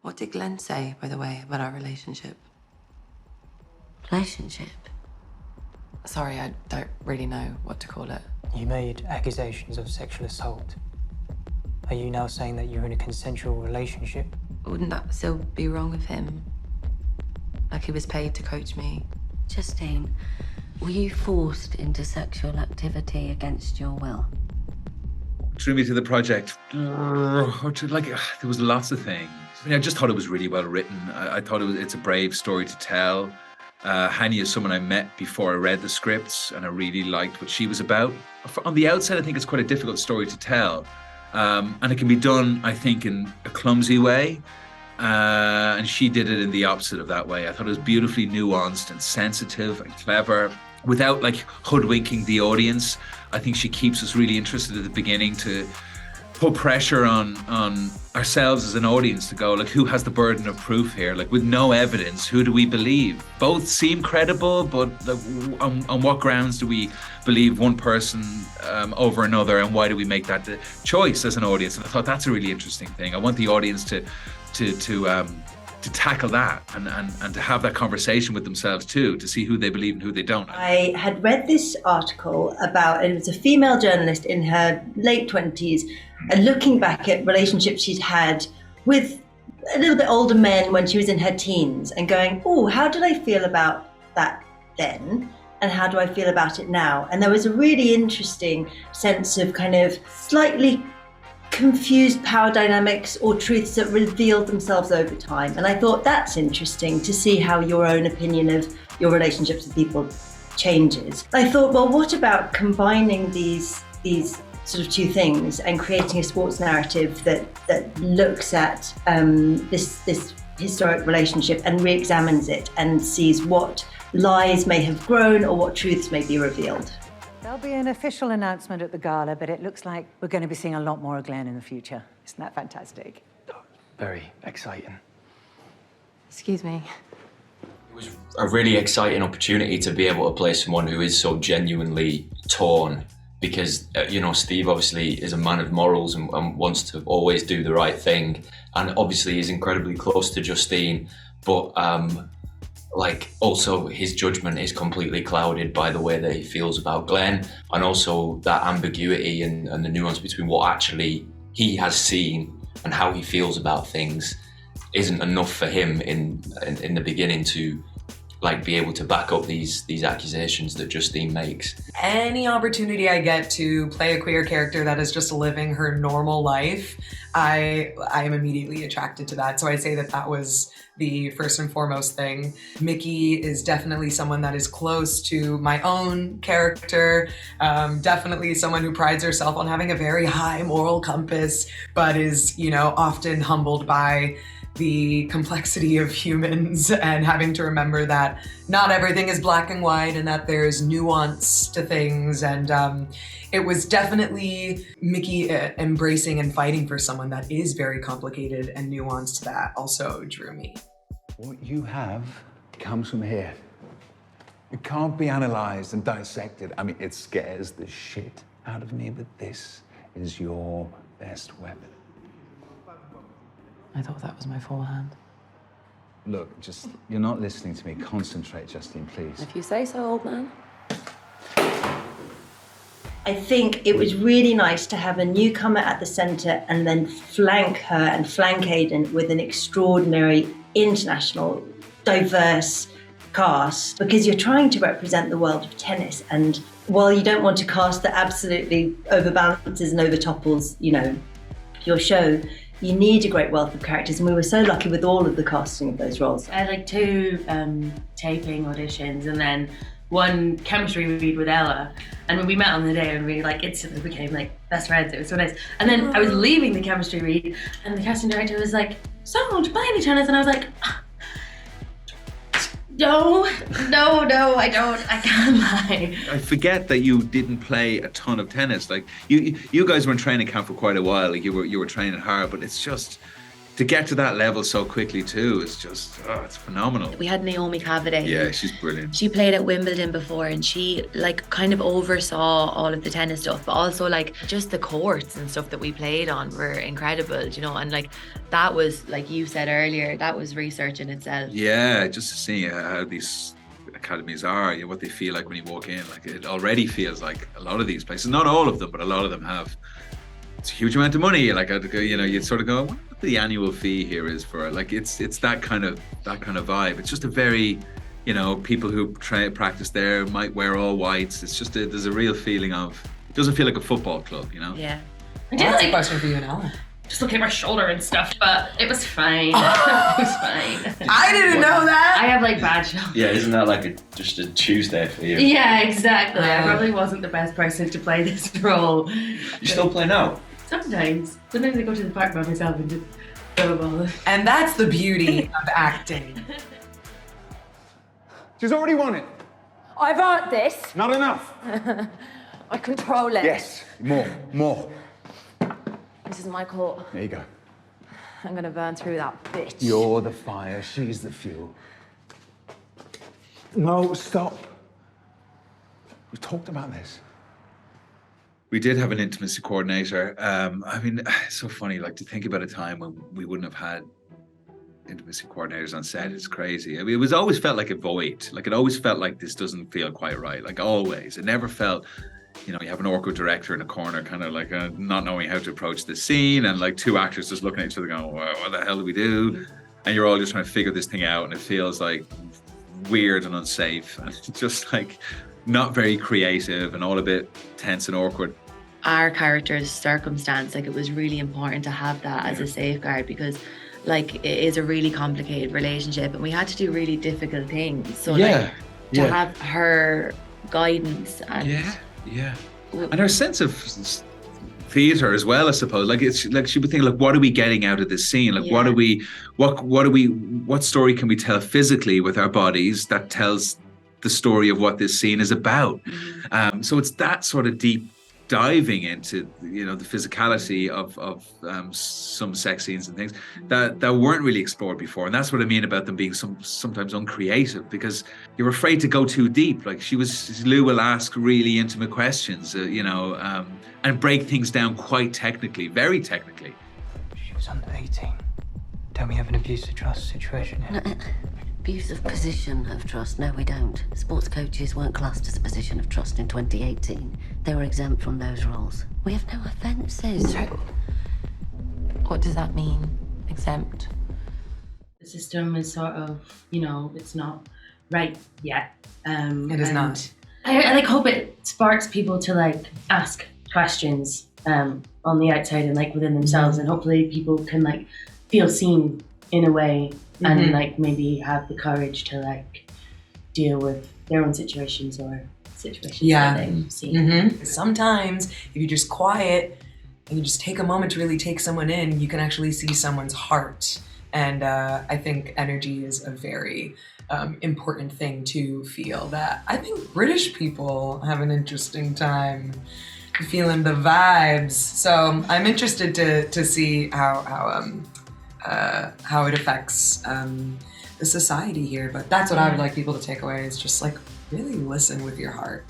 What did Glenn say, by the way, about our relationship? Relationship? Sorry, I don't really know what to call it. You made accusations of sexual assault. Are you now saying that you're in a consensual relationship? Wouldn't that still be wrong of him? Like he was paid to coach me. Justine, were you forced into sexual activity against your will? Drew me to the project. There was lots of things. I mean, I just thought it was really well written. I thought it's a brave story to tell. Hania is someone I met before I read the scripts, and I really liked what she was about. On the outset, I think it's quite a difficult story to tell. And it can be done, I think, in a clumsy way. And she did it in the opposite of that way. I thought it was beautifully nuanced and sensitive and clever, without like hoodwinking the audience. I think she keeps us really interested at the beginning to put pressure on ourselves as an audience to go, like, who has the burden of proof here? Like, with no evidence, who do we believe? Both seem credible, but like, on what grounds do we believe one person over another, and why do we make that choice as an audience? And I thought that's a really interesting thing. I want the audience to tackle that and to have that conversation with themselves too, to see who they believe and who they don't. I had read this article about, it was a female journalist in her late 20s, and looking back at relationships she'd had with a little bit older men when she was in her teens, and going, oh, how did I feel about that then? And how do I feel about it now? And there was a really interesting sense of kind of slightly confused power dynamics or truths that revealed themselves over time. And I thought that's interesting to see how your own opinion of your relationships with people changes. I thought, well, what about combining these sort of two things and creating a sports narrative that looks at this historic relationship and re-examines it and sees what lies may have grown or what truths may be revealed. There'll be an official announcement at the gala, but it looks like we're going to be seeing a lot more of Glenn in the future. Isn't that fantastic? Very exciting. Excuse me. It was a really exciting opportunity to be able to play someone who is so genuinely torn, because, Steve obviously is a man of morals and wants to always do the right thing, and obviously is incredibly close to Justine, but also his judgment is completely clouded by the way that he feels about Glenn, and also that ambiguity and the nuance between what actually he has seen and how he feels about things isn't enough for him in the beginning to be able to back up these accusations that Justine makes. Any opportunity I get to play a queer character that is just living her normal life, I am immediately attracted to that. So I'd say that was the first and foremost thing. Mickey is definitely someone that is close to my own character, definitely someone who prides herself on having a very high moral compass, but is, often humbled by the complexity of humans and having to remember that not everything is black and white and that there's nuance to things. And it was definitely Mickey embracing and fighting for someone that is very complicated and nuanced that also drew me. What you have comes from here. It can't be analysed and dissected. I mean, it scares the shit out of me, but this is your best weapon. I thought that was my forehand. Look, you're not listening to me. Concentrate, Justine, please. If you say so, old man. I think it was really nice to have a newcomer at the centre and then flank her and flank Aiden with an extraordinary, international, diverse cast, because you're trying to represent the world of tennis. And while you don't want to cast that absolutely overbalances and overtopples, your show, you need a great wealth of characters, and we were so lucky with all of the casting of those roles. I had 2 taping auditions and then 1 chemistry read with Ella, and when we met on the day and we instantly became best friends. It was so nice. And then I was leaving the chemistry read and the casting director was like, so do you play any tennis? And I was like, no, I don't. I can't lie. I forget that you didn't play a ton of tennis. You guys were in training camp for quite a while. You were training hard, but it's just, to get to that level so quickly too is just, it's phenomenal. We had Naomi Cavaday. Yeah, she's brilliant. She played at Wimbledon before, and she like kind of oversaw all of the tennis stuff, but also like just the courts and stuff that we played on were incredible, you know, and like that was, like you said earlier, that was research in itself. Yeah, just to see how these academies are, you know, what they feel like when you walk in. Like it already feels like a lot of these places, not all of them, but a lot of them have, it's a huge amount of money. Like, you know, you'd sort of go, what the annual fee here is for it. Like it's that kind of vibe. It's just a very, you know, people who practice there might wear all whites. It's just there's a real feeling of, it doesn't feel like a football club, you know? Yeah. That's a question for you now. Just looking at my shoulder and stuff, but it was fine. It was fine. I didn't know that. I have like bad shoulders. Yeah, isn't that like just a Tuesday for you? Yeah, exactly. I probably wasn't the best person to play this role. You still play now? Sometimes I go to the park by myself and just throw a ball. And that's the beauty of acting. She's already won it. I've earned this. Not enough. I control it. Yes, more. This is my court. There you go. I'm gonna burn through that bitch. You're the fire, she's the fuel. No, stop. We talked about this. We did have an intimacy coordinator. I mean, it's so funny, like to think about a time when we wouldn't have had intimacy coordinators on set. It's crazy. I mean, it was always felt like a void. Like it always felt like this doesn't feel quite right. Like always, it never felt, you know, you have an awkward director in a corner, kind of like not knowing how to approach the scene, and like two actors just looking at each other going, well, what the hell do we do? And you're all just trying to figure this thing out, and it feels like weird and unsafe, and it's just like not very creative and all a bit tense and awkward. Our character's circumstance, like it was really important to have that as a safeguard, because like it is a really complicated relationship and we had to do really difficult things. So like to have her guidance and and her sense of theater as well, I suppose. Like it's like she would think, like, what are we getting out of this scene? Like what story can we tell physically with our bodies that tells the story of what this scene is about? So it's that sort of deep diving into, you know, the physicality of some sex scenes and things that weren't really explored before. And that's what I mean about them being sometimes uncreative, because you're afraid to go too deep. Like Lou will ask really intimate questions, you know, and break things down quite technically, very technically. She was under 18. Don't we have an abuse of trust situation here? No, abuse of position of trust. No, we don't. Sports coaches weren't classed as a position of trust in 2018. They were exempt from those roles. We have no offences. So, what does that mean, exempt? The system is sort of, you know, it's not right yet. It is not. I like hope it sparks people to like ask questions on the outside and like within themselves, and hopefully people can like feel seen in a way and like maybe have the courage to like deal with their own situations or situations that they've seen. Sometimes if you just quiet and you just take a moment to really take someone in, you can actually see someone's heart. And I think energy is a very important thing to feel, that I think British people have an interesting time feeling the vibes. So I'm interested to see how it affects the society here. But that's what I would like people to take away, is just like really listen with your heart.